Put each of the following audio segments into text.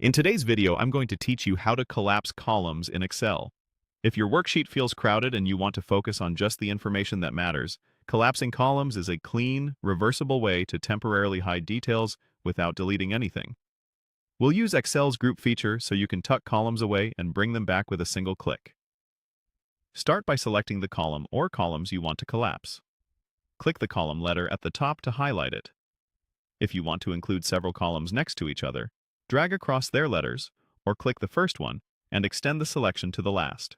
In today's video, I'm going to teach you how to collapse columns in Excel. If your worksheet feels crowded and you want to focus on just the information that matters, collapsing columns is a clean, reversible way to temporarily hide details without deleting anything. We'll use Excel's group feature so you can tuck columns away and bring them back with a single click. Start by selecting the column or columns you want to collapse. Click the column letter at the top to highlight it. If you want to include several columns next to each other, drag across their letters, or click the first one and extend the selection to the last.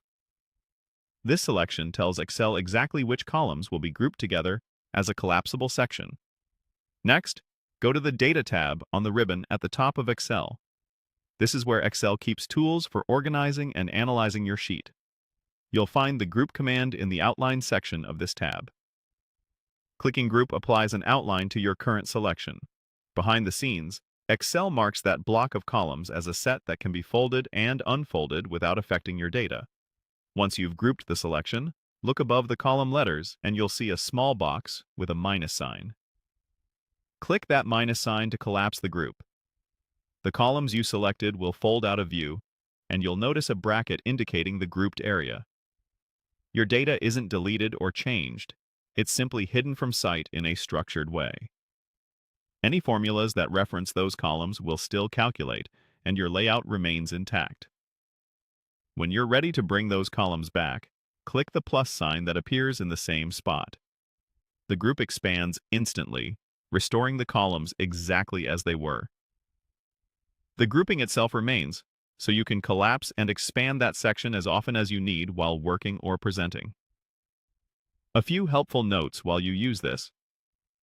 This selection tells Excel exactly which columns will be grouped together as a collapsible section. Next, go to the Data tab on the ribbon at the top of Excel. This is where Excel keeps tools for organizing and analyzing your sheet. You'll find the Group command in the Outline section of this tab. Clicking Group applies an outline to your current selection. Behind the scenes, Excel marks that block of columns as a set that can be folded and unfolded without affecting your data. Once you've grouped the selection, look above the column letters and you'll see a small box with a minus sign. Click that minus sign to collapse the group. The columns you selected will fold out of view, and you'll notice a bracket indicating the grouped area. Your data isn't deleted or changed. It's simply hidden from sight in a structured way. Any formulas that reference those columns will still calculate, and your layout remains intact. When you're ready to bring those columns back, click the plus sign that appears in the same spot. The group expands instantly, restoring the columns exactly as they were. The grouping itself remains, so you can collapse and expand that section as often as you need while working or presenting. A few helpful notes while you use this.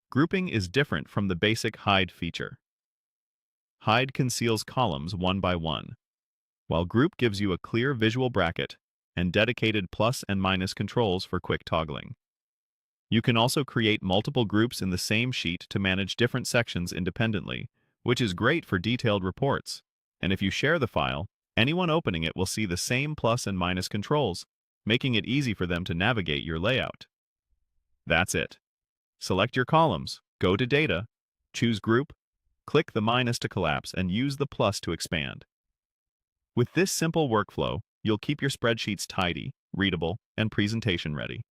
Grouping is different from the basic hide feature. Hide conceals columns one by one, while group gives you a clear visual bracket and dedicated plus and minus controls for quick toggling. You can also create multiple groups in the same sheet to manage different sections independently, which is great for detailed reports. And if you share the file, anyone opening it will see the same plus and minus controls, making it easy for them to navigate your layout. That's it. Select your columns, go to Data, choose Group, click the minus to collapse, and use the plus to expand. With this simple workflow, you'll keep your spreadsheets tidy, readable, and presentation ready.